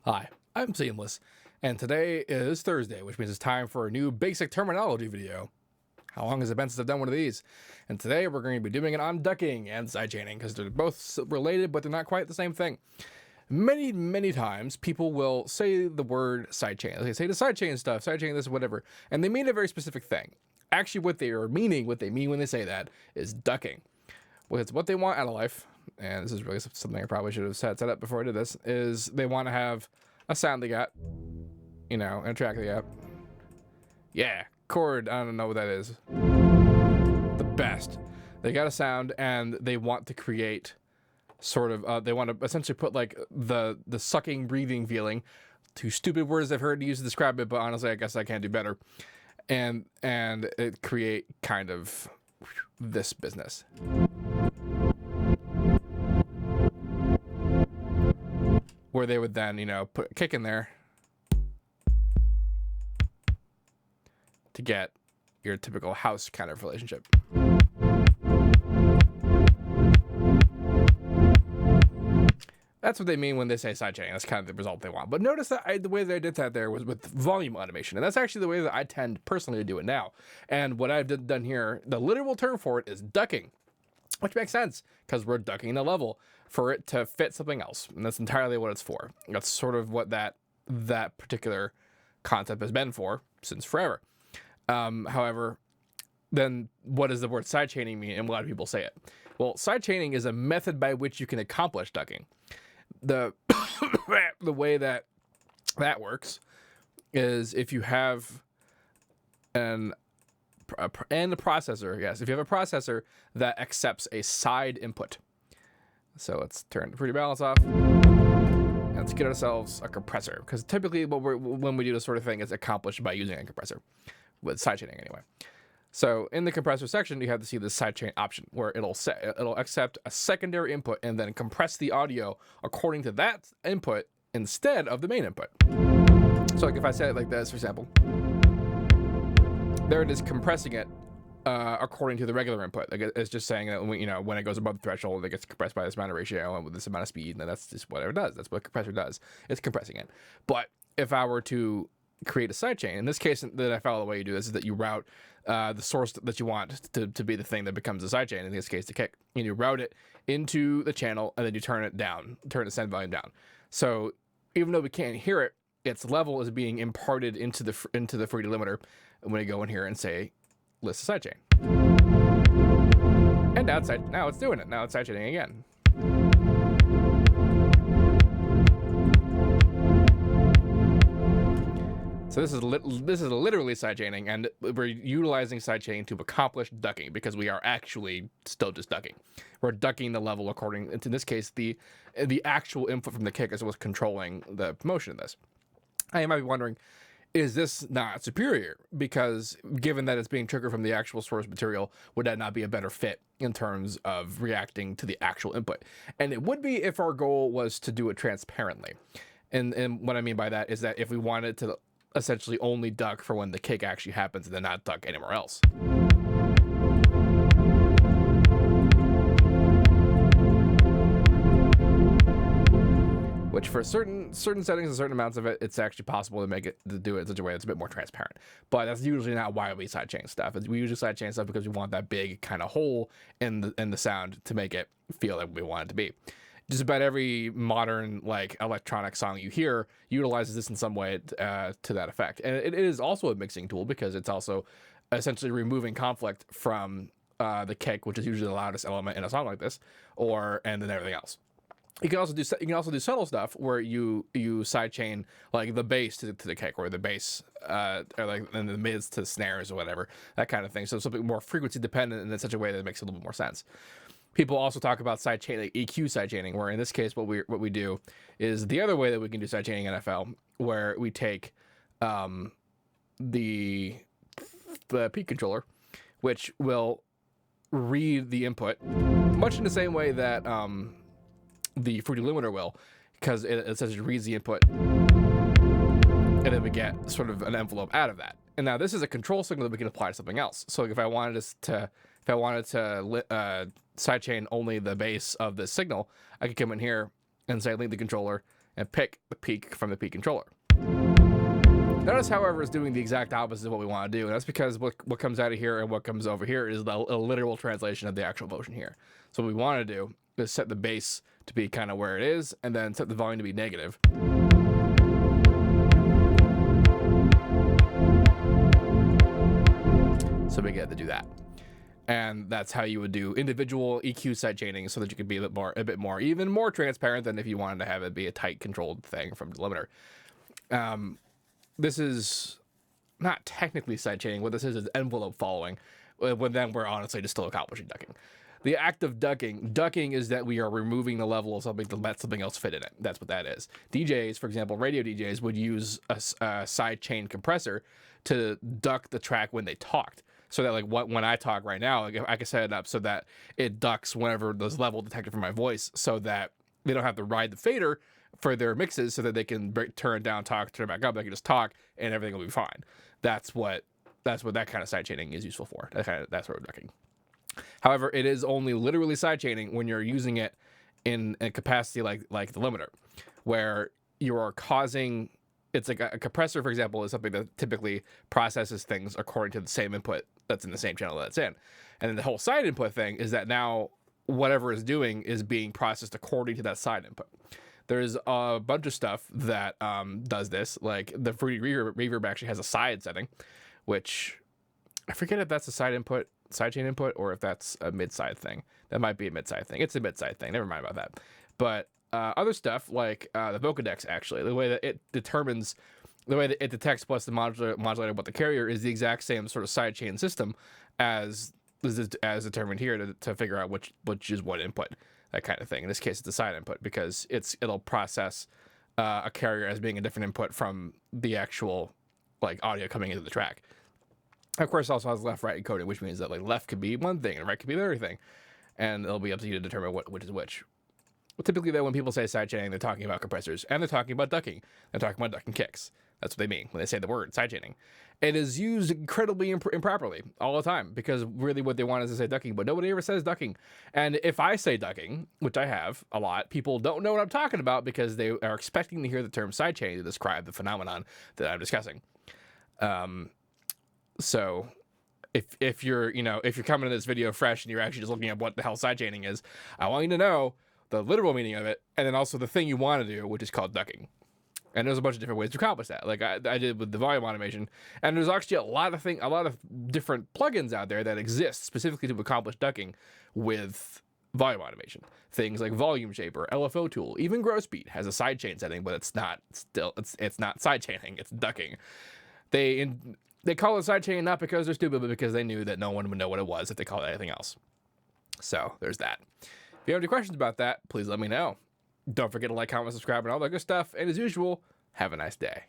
Hi, I'm Seamless, and today is Thursday, which means it's time for a new basic terminology video. How long has it been since I've done one of these? And today we're going to be doing it on ducking and sidechaining, because they're both related, but they're not quite the same thing. Many times, people will say the word sidechain. They say the sidechain stuff, sidechain this, whatever, and they mean a very specific thing. Actually, what they mean when they say that is ducking. Well, it's what they want out of life, and this is really something I probably should have set up before I did this, is they want to have a sound they got, and a track they got. Yeah, chord, I don't know what that is. The best. They got a sound, and they want to create sort of, they want to essentially put like the sucking, breathing feeling, two stupid words I've heard used to describe it, but honestly, I guess I can't do better. And it create kind of this business. Where they would then, put a kick in there to get your typical house kind of relationship. That's what they mean when they say sidechaining. That's kind of the result they want. But notice that the way that I did that there was with volume automation. And that's actually the way that I tend personally to do it now. And what I've done here, the literal term for it is ducking, which makes sense because we're ducking the level for it to fit something else. And that's entirely what it's for. That's sort of what that particular concept has been for since forever. However, then what does the word sidechaining mean? And a lot of people say it. Well, sidechaining is a method by which you can accomplish ducking. The way that works is if you have a processor, yes, if you have a processor that accepts a side input. So let's turn the pretty balance off. And let's get ourselves a compressor, because typically when we do this sort of thing, it's accomplished by using a compressor, with sidechaining anyway. So in the compressor section, you have to see the sidechain option, where it'll accept a secondary input and then compress the audio according to that input instead of the main input. So like if I say it like this, for example, there it is compressing it according to the regular input. Like it's just saying that when it goes above the threshold, it gets compressed by this amount of ratio and with this amount of speed, and that's just whatever it does. That's what a compressor does. It's compressing it. But if I were to create a sidechain, in this case that I follow the way you do this is that you route the source that you want to be the thing that becomes a sidechain, in this case the kick, and you route it into the channel, and then you turn the send volume down. So even though we can't hear it, its level is being imparted into the free delimiter when you go in here and say list a sidechain. And now it's doing it. Now it's sidechaining again. So this is literally sidechaining, and we're utilizing sidechain to accomplish ducking, because we are actually still just ducking. We're ducking the level according, in this case, the actual input from the kick is what's controlling the motion of this. I might be wondering, is this not superior? Because given that it's being triggered from the actual source material, would that not be a better fit in terms of reacting to the actual input? And it would be if our goal was to do it transparently. And what I mean by that is that if we wanted to essentially only duck for when the kick actually happens and then not duck anywhere else. Which for certain settings and certain amounts of it, it's actually possible to do it in such a way that's a bit more transparent. But that's usually not why we sidechain stuff. We usually sidechain stuff because we want that big kind of hole in the sound to make it feel like we want it to be. Just about every modern electronic song you hear utilizes this in some way to that effect. And it is also a mixing tool, because it's also essentially removing conflict from the kick, which is usually the loudest element in a song like this, and then everything else. You can also do subtle stuff where you sidechain like the bass to the kick, or the bass or like in the mids to the snares or whatever, that kind of thing. So something more frequency dependent and in such a way that makes a little bit more sense. People also talk about sidechain, like EQ sidechaining, where in this case what we do is the other way that we can do sidechaining in NFL, where we take the peak controller, which will read the input much in the same way that the fruity limiter will, because it essentially reads the input, and then we get sort of an envelope out of that. And now this is a control signal that we can apply to something else. So if I wanted to sidechain only the base of this signal, I could come in here and say link the controller and pick the peak from the peak controller. Notice, however, is doing the exact opposite of what we want to do, and that's because what comes out of here and what comes over here is a literal translation of the actual motion here. So what we want to do is set the bass to be kind of where it is, and then set the volume to be negative. So we get to do that. And that's how you would do individual EQ sidechaining, so that you could be even more transparent than if you wanted to have it be a tight controlled thing from the limiter. This is not technically sidechaining. What this is envelope following. When then we're honestly just still accomplishing ducking. The act of ducking is that we are removing the level of something to let something else fit in it. That's what that is. DJs, for example, radio DJs would use a sidechain compressor to duck the track when they talked. So that, like, when I talk right now, like, I can set it up so that it ducks whenever there's level detected for my voice, so that they don't have to ride the fader for their mixes, so that they can turn it down, talk, turn it back up. They can just talk, and everything will be fine. That's what that kind of sidechaining is useful for. That's what we're ducking. However, it is only literally sidechaining when you're using it in a capacity like the limiter, where you are causing. It's like a compressor, for example, is something that typically processes things according to the same input that's in the same channel that it's in. And then the whole side input thing is that now whatever it's doing is being processed according to that side input. There's a bunch of stuff that does this, like the Fruity Reverb actually has a side setting, which I forget if that's a sidechain input, or if that's a mid-side thing. That might be a mid-side thing. It's a mid-side thing. Never mind about that. But other stuff like the Vocodex, actually, the way that it determines, the way that it detects plus the modulator what the carrier is the exact same sort of sidechain system as determined here to figure out which is what input, that kind of thing. In this case, it's a side input because it'll process a carrier as being a different input from the actual like audio coming into the track. Of course, it also has left-right encoding, which means that like left could be one thing and right could be the other thing, and it'll be up to you to determine which is which. Well, typically, though, when people say sidechaining, they're talking about compressors, and they're talking about ducking. They're talking about ducking kicks. That's what they mean when they say the word sidechaining. It is used incredibly improperly all the time, because really what they want is to say ducking, but nobody ever says ducking. And if I say ducking, which I have a lot, people don't know what I'm talking about because they are expecting to hear the term sidechaining to describe the phenomenon that I'm discussing. So if you're coming to this video fresh and you're actually just looking at what the hell sidechaining is, I want you to know the literal meaning of it, and then also the thing you want to do, which is called ducking. And there's a bunch of different ways to accomplish that, like I did with the volume automation. And there's actually a lot of different plugins out there that exist specifically to accomplish ducking with volume automation. Things like Volume Shaper, LFO Tool, even Grosbeat has a sidechain setting, but it's not sidechaining, it's ducking. They call it sidechain not because they're stupid, but because they knew that no one would know what it was if they called it anything else. So there's that. If you have any questions about that, please let me know. Don't forget to like, comment, subscribe, and all that good stuff. And as usual, have a nice day.